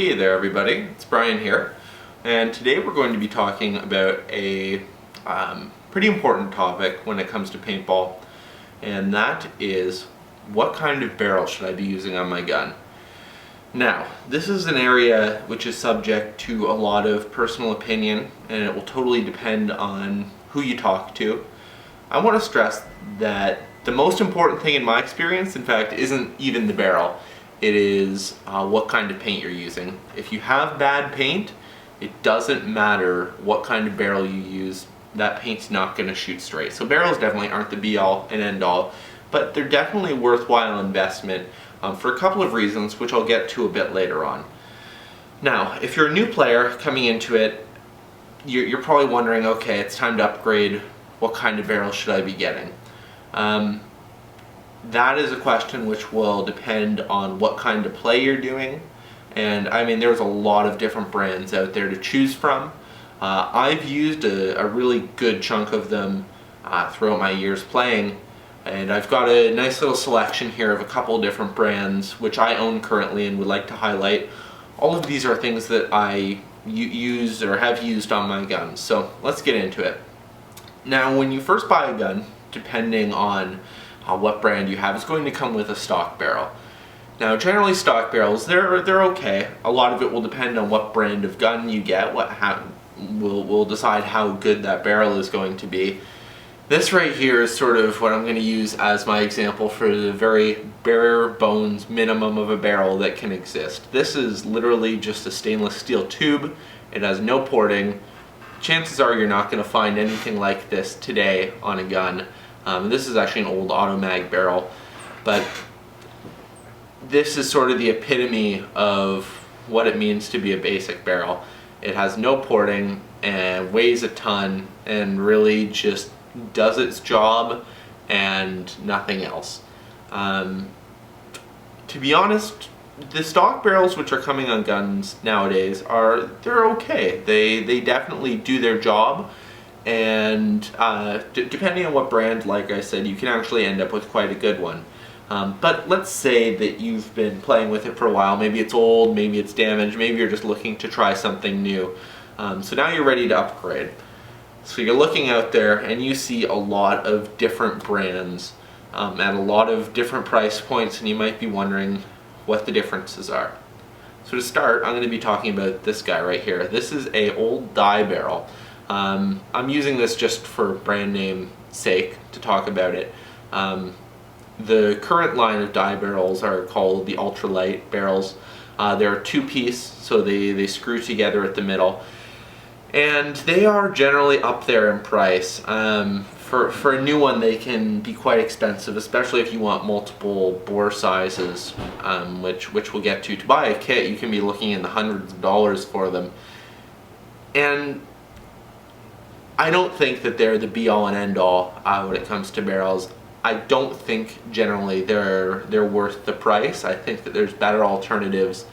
Hey there everybody, it's Brian here, and today we're going to be talking about a pretty important topic when it comes to paintball, and that is what kind of barrel should I be using on my gun. Now, this is an area which is subject to a lot of personal opinion, and it will totally depend on who you talk to. I want to stress that the most important thing in my experience, in fact, isn't even the barrel. It is what kind of paint you're using. If you have bad paint, it doesn't matter what kind of barrel you use, that paint's not going to shoot straight. So barrels definitely aren't the be-all and end-all, but they're definitely a worthwhile investment for a couple of reasons, which I'll get to a bit later on. Now, if you're a new player coming into it, you're probably wondering, okay, it's time to upgrade. What kind of barrel should I be getting? That is a question which will depend on what kind of play you're doing, and I mean there's a lot of different brands out there to choose from. I've used a really good chunk of them throughout my years playing, and I've got a nice little selection here of a couple different brands which I own currently and would like to highlight. All of these are things that I use or have used on my guns, so let's get into it. Now, when you first buy a gun, depending on what brand you have, is going to come with a stock barrel. Now, generally stock barrels, they're okay. A lot of it will depend on what brand of gun you get, will decide how good that barrel is going to be. This right here is sort of what I'm going to use as my example for the very bare bones minimum of a barrel that can exist. This is literally just a stainless steel tube. It has no porting. Chances are you're not going to find anything like this today on a gun. This is actually an old auto-mag barrel, but this is sort of the epitome of what it means to be a basic barrel. It has no porting and weighs a ton and really just does its job and nothing else. To be honest, the stock barrels which are coming on guns nowadays they're okay. They definitely do their job. And depending on what brand, like I said, you can actually end up with quite a good one. But let's say that you've been playing with it for a while. Maybe it's old, maybe it's damaged, maybe you're just looking to try something new. So now you're ready to upgrade. So you're looking out there and you see a lot of different brands at a lot of different price points, and you might be wondering what the differences are. So to start, I'm going to be talking about this guy right here. This is a old dye barrel. I'm using this just for brand name sake to talk about it. The current line of dye barrels are called the ultralight barrels. They're two-piece, so they screw together at the middle. And they are generally up there in price. For a new one, they can be quite expensive, especially if you want multiple bore sizes, which we'll get to. To buy a kit, you can be looking in the hundreds of dollars for them. And I don't think that they're the be-all and end-all when it comes to barrels. I don't think generally they're worth the price. I think that there's better alternatives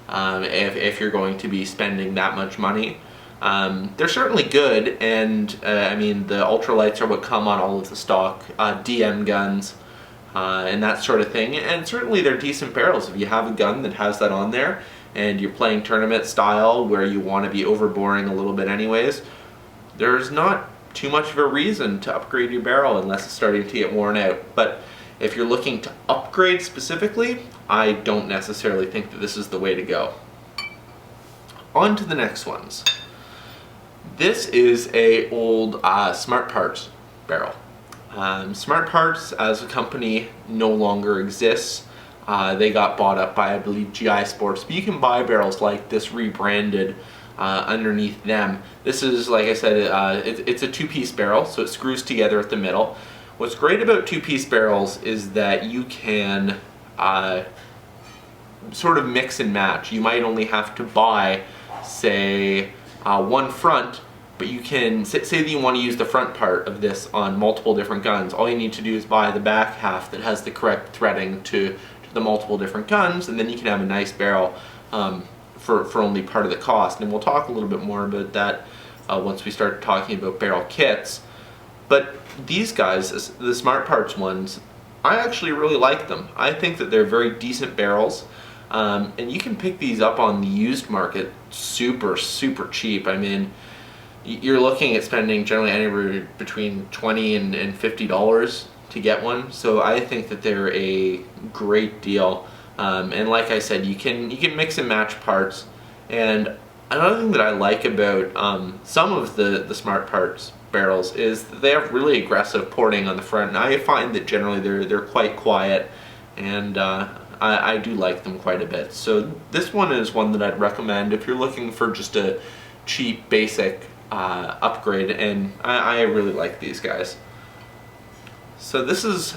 if you're going to be spending that much money. They're certainly good, and I mean the ultralights are what come on all of the stock DM guns and that sort of thing. And certainly they're decent barrels. If you have a gun that has that on there and you're playing tournament style where you want to be overboring a little bit anyways, there's not too much of a reason to upgrade your barrel unless it's starting to get worn out. But if you're looking to upgrade specifically, I don't necessarily think that this is the way to go. On to the next ones. This is a old smartparts barrel. Smartparts as a company no longer exists. They got bought up by, I believe, KEE Sports, but you can buy barrels like this rebranded underneath them. This is, like I said, it's a two-piece barrel, so it screws together at the middle. What's great about two-piece barrels is that you can sort of mix and match. You might only have to buy, say, one front, but you can say that you want to use the front part of this on multiple different guns. All you need to do is buy the back half that has the correct threading to the multiple different guns, and then you can have a nice barrel for only part of the cost. And we'll talk a little bit more about that once we start talking about barrel kits. But these guys, the smartparts ones, I actually really like them. I think that they're very decent barrels. And you can pick these up on the used market super cheap. I mean, you're looking at spending generally anywhere between $20 and $50 to get one. So I think that they're a great deal. And like I said, you can mix and match parts. And another thing that I like about some of the Smart Parts barrels is that they have really aggressive porting on the front, and I find that generally they're quite quiet, and I do like them quite a bit. So this one is one that I'd recommend if you're looking for just a cheap basic upgrade, and I really like these guys. So this is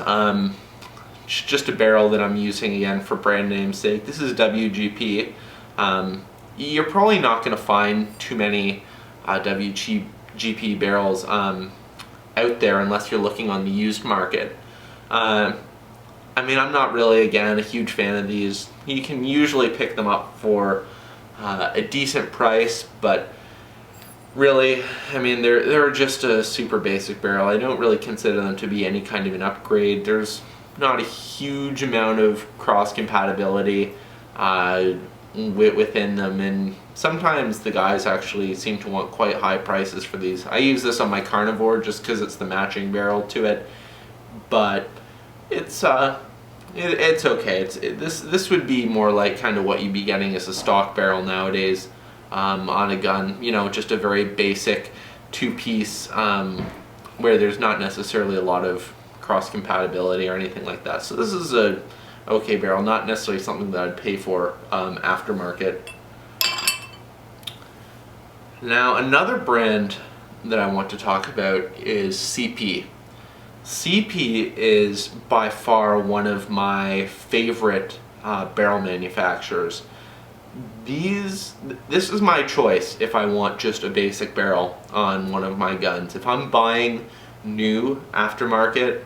just a barrel that I'm using again for brand name's sake. This is WGP. You're probably not going to find too many WGP barrels out there unless you're looking on the used market. I mean, I'm not really, again, a huge fan of these. You can usually pick them up for a decent price, but really, I mean, they're just a super basic barrel. I don't really consider them to be any kind of an upgrade. There's not a huge amount of cross compatibility within them, and sometimes the guys actually seem to want quite high prices for these. I use this on my Carnivore just because it's the matching barrel to it, but it's okay. This would be more like kind of what you'd be getting as a stock barrel nowadays on a gun. You know, just a very basic two-piece where there's not necessarily a lot of cross compatibility or anything like that. So this is a okay barrel, not necessarily something that I'd pay for aftermarket. Now another brand that I want to talk about is CP. CP is by far one of my favorite barrel manufacturers. This is my choice if I want just a basic barrel on one of my guns. If I'm buying new aftermarket,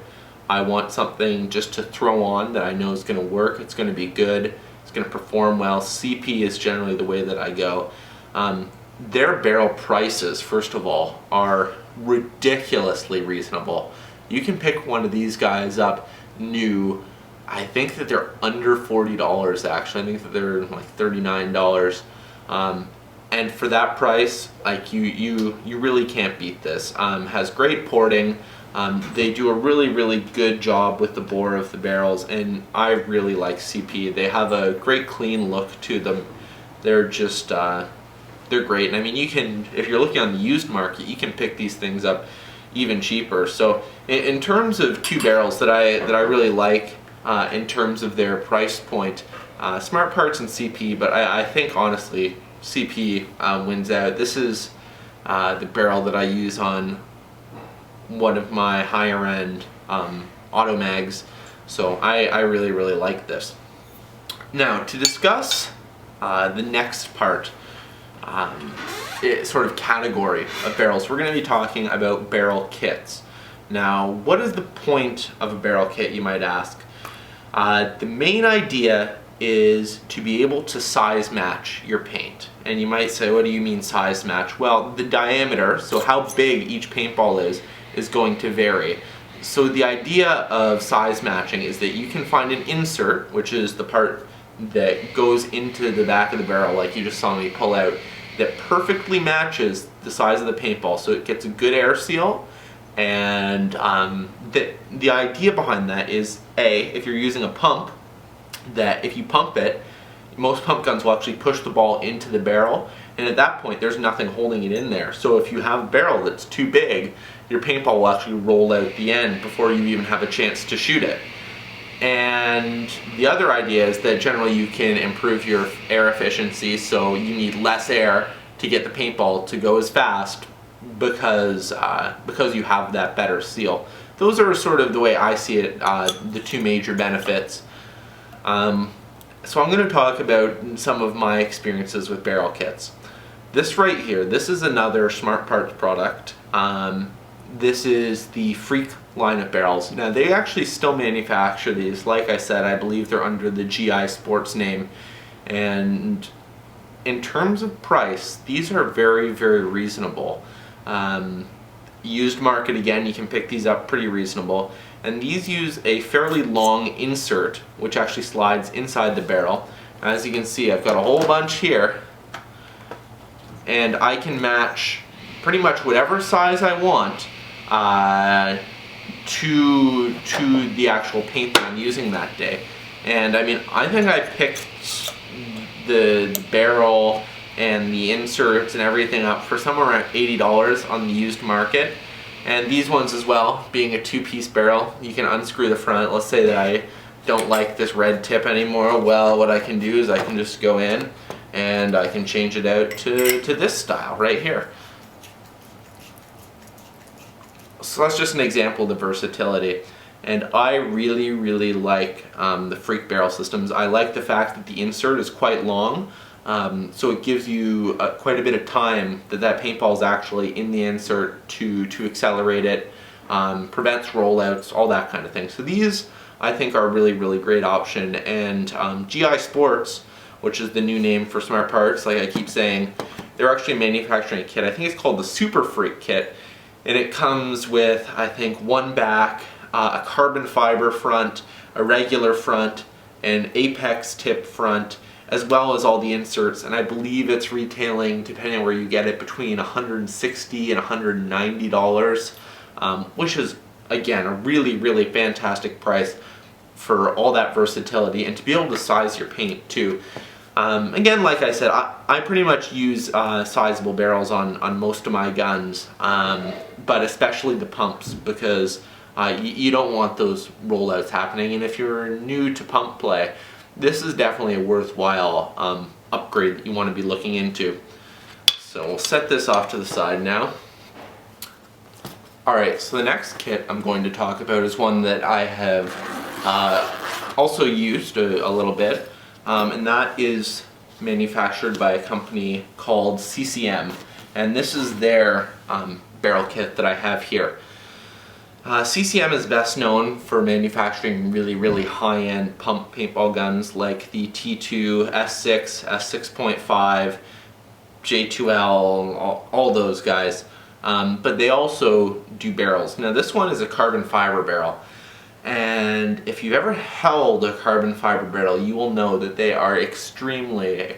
I want something just to throw on that I know is going to work, it's going to be good, it's going to perform well. CP is generally the way that I go. Their barrel prices, first of all, are ridiculously reasonable. You can pick one of these guys up new. I think that they're under $40 actually. I think that they're like $39. And for that price, like you really can't beat this. Has great porting. They do a really good job with the bore of the barrels, and I really like CP. They have a great clean look to them. They're just they're great. And I mean, you can, if you're looking on the used market, you can pick these things up even cheaper. So in terms of two barrels that I really like in terms of their price point, Smart Parts and CP, but I think honestly CP wins out. This is the barrel that I use on one of my higher end auto mags, so I really like this. Now to discuss the next part, sort of category of barrels, we're going to be talking about barrel kits. Now, what is the point of a barrel kit, you might ask? The main idea is to be able to size match your paint. And you might say, what do you mean size match? Well, the diameter, so how big each paintball is going to vary. So the idea of size matching is that you can find an insert, which is the part that goes into the back of the barrel, like you just saw me pull out, that perfectly matches the size of the paintball, so it gets a good air seal. And the idea behind that is, if you're using a pump, that if you pump it, most pump guns will actually push the ball into the barrel, and at that point there's nothing holding it in there. So if you have a barrel that's too big, your paintball will actually roll out the end before you even have a chance to shoot it. And the other idea is that generally you can improve your air efficiency, so you need less air to get the paintball to go as fast because you have that better seal. Those are sort of the way I see it, the two major benefits. So I'm going to talk about some of my experiences with barrel kits. This right here, this is another Smart Parts product. This is the Freak line of barrels. Now they actually still manufacture these. Like I said, I believe they're under the KEE Sports name. And in terms of price, these are very reasonable. Used market, again, you can pick these up pretty reasonable. And these use a fairly long insert, which actually slides inside the barrel. As you can see, I've got a whole bunch here, and I can match pretty much whatever size I want to the actual paint that I'm using that day. And I mean, I think I picked the barrel and the inserts and everything up for somewhere around $80 on the used market. And these ones as well, being a two-piece barrel, you can unscrew the front. Let's say that I don't like this red tip anymore. Well, what I can do is I can just go in and I can change it out to this style right here. So that's just an example of the versatility. And I really like the Freak barrel systems. I like the fact that the insert is quite long, so it gives you quite a bit of time that paintball is actually in the insert to accelerate it, prevents rollouts, all that kind of thing. So these I think are a really great option. And KEE Sports, which is the new name for smartparts, like I keep saying, they're actually manufacturing a kit. I think it's called the Super Freak kit, and it comes with, I think, one back, a carbon fiber front, a regular front, an apex tip front, as well as all the inserts. And I believe it's retailing, depending on where you get it, between $160 and $190, which is, again, a really fantastic price for all that versatility, and to be able to size your paint too. Again, like I said, I pretty much use sizable barrels on most of my guns, but especially the pumps, because you don't want those rollouts happening. And if you're new to pump play, this is definitely a worthwhile upgrade that you want to be looking into. So we'll set this off to the side now. Alright, so the next kit I'm going to talk about is one that I have also used a little bit, and that is manufactured by a company called CCM, and this is their barrel kit that I have here. CCM is best known for manufacturing really high-end pump paintball guns like the T2, S6, S6.5, J2L, all those guys. But they also do barrels. Now this one is a carbon fiber barrel, and if you've ever held a carbon fiber barrel, you will know that they are extremely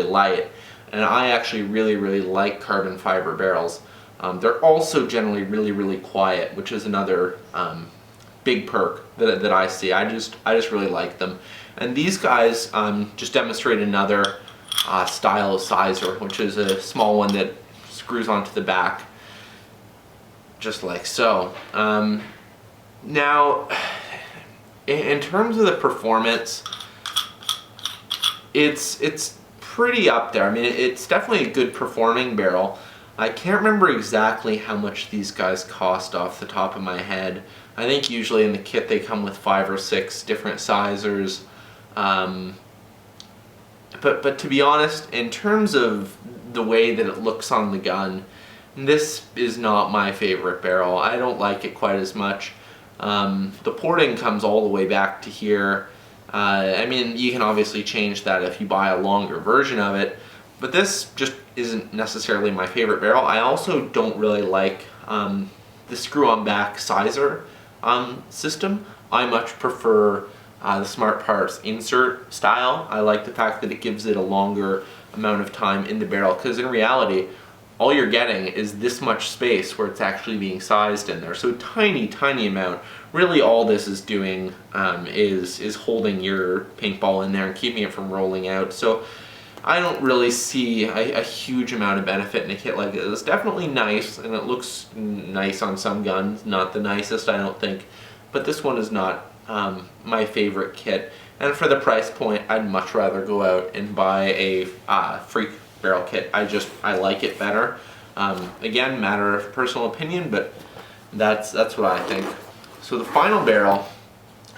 light, and I actually really like carbon fiber barrels. They're also generally really quiet, which is another big perk that I see. I just really like them. And these guys just demonstrate another style of sizer, which is a small one that screws onto the back, just like so. Now, in terms of the performance, it's pretty up there. I mean, it's definitely a good performing barrel. I can't remember exactly how much these guys cost off the top of my head. I think usually in the kit they come with 5 or 6 different sizers. But to be honest, in terms of the way that it looks on the gun, this is not my favorite barrel. I don't like it quite as much. The porting comes all the way back to here. I mean, you can obviously change that if you buy a longer version of it, but this just isn't necessarily my favorite barrel. I also don't really like the screw-on back sizer system. I much prefer the smartparts insert style. I like the fact that it gives it a longer amount of time in the barrel, because in reality all you're getting is this much space where it's actually being sized in there. So tiny amount. Really all this is doing is holding your paintball in there and keeping it from rolling out. So I don't really see a huge amount of benefit in a kit like this. It's definitely nice, and it looks nice on some guns. Not the nicest, I don't think, but this one is not my favorite kit. And for the price point, I'd much rather go out and buy a Freak barrel kit. I like it better. Again, matter of personal opinion, but that's what I think. So the final barrel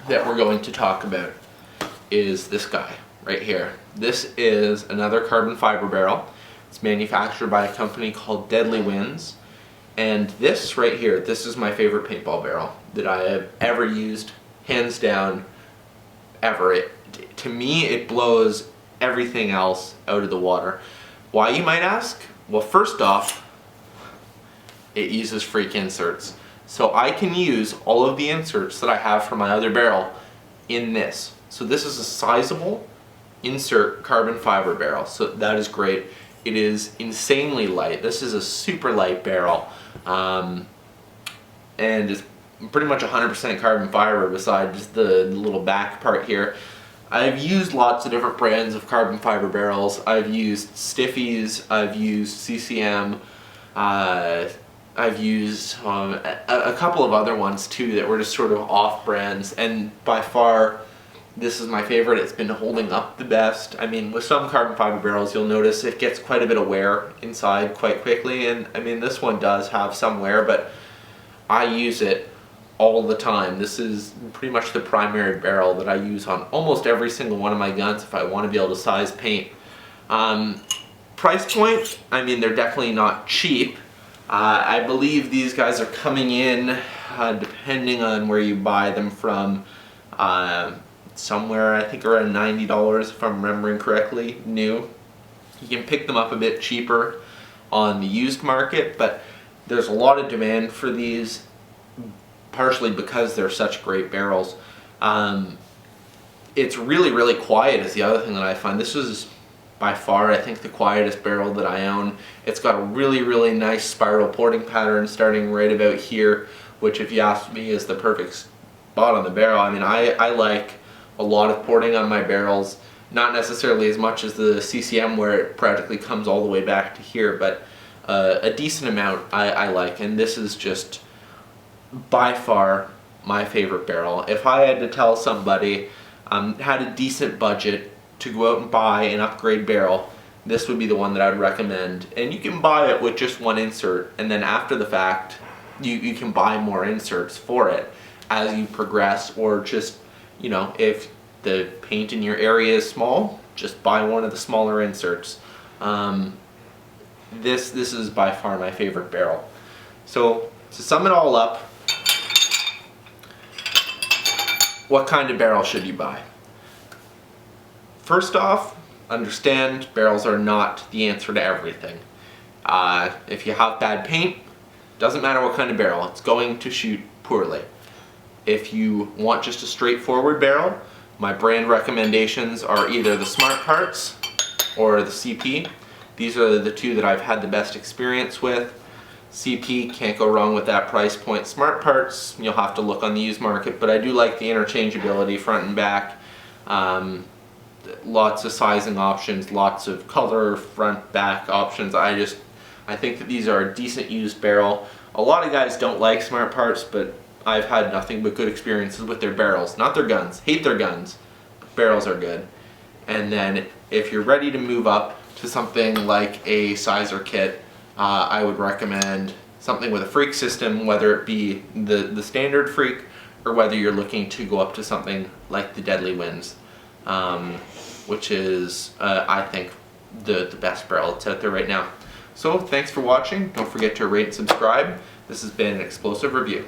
that we're going to talk about is this guy right here. This is another carbon fiber barrel. It's manufactured by a company called Deadly Winds, and this right here, this is my favorite paintball barrel that I have ever used, hands down, ever. To me, it blows everything else out of the water. Why, you might ask? Well, first off, it uses Freak inserts. So I can use all of the inserts that I have for my other barrel in this. So this is a sizable insert carbon fiber barrel, so that is great. It is insanely light. This is a super light barrel, and it's pretty much 100% carbon fiber besides the little back part here. I've used lots of different brands of carbon fiber barrels. I've used Stiffies, I've used CCM, I've used a couple of other ones too that were just sort of off brands, and by far this is my favorite. It's been holding up the best. I mean, with some carbon fiber barrels you'll notice it gets quite a bit of wear inside quite quickly, and I mean this one does have some wear, but I use it all the time. This is pretty much the primary barrel that I use on almost every single one of my guns if I want to be able to size paint. Price point, I mean, they're definitely not cheap. I believe these guys are coming in, depending on where you buy them from, somewhere I think around $90 if I'm remembering correctly, new. You can pick them up a bit cheaper on the used market, but there's a lot of demand for these, partially because they're such great barrels. It's really quiet is the other thing that I find. This is by far, I think, the quietest barrel that I own. It's got a really nice spiral porting pattern starting right about here, which if you ask me is the perfect spot on the barrel. I mean, I like a lot of porting on my barrels, not necessarily as much as the CCM where it practically comes all the way back to here, but a decent amount I like, and this is just by far my favorite barrel. If I had to tell somebody had a decent budget to go out and buy an upgrade barrel, this would be the one that I'd recommend. And you can buy it with just one insert, and then after the fact you can buy more inserts for it as you progress, or just, you know, if the paint in your area is small, just buy one of the smaller inserts. This is by far my favorite barrel. So to sum it all up, what kind of barrel should you buy? First off, understand barrels are not the answer to everything. If you have bad paint, doesn't matter what kind of barrel, it's going to shoot poorly. If you want just a straightforward barrel, my brand recommendations are either the smartparts or the CP. These are the two that I've had the best experience with. CP, can't go wrong with that price point. Smartparts, you'll have to look on the used market, but I do like the interchangeability front and back. Lots of sizing options, lots of color front back options. I think that these are a decent used barrel. A lot of guys don't like smartparts, but I've had nothing but good experiences with their barrels. Not their guns. Hate their guns. But barrels are good. And then if you're ready to move up to something like a sizer kit, I would recommend something with a freak system, whether it be the standard freak or whether you're looking to go up to something like the Deadly Winds, which is, I think, the best barrel that's out there right now. So thanks for watching. Don't forget to rate and subscribe. This has been an Explosive Review.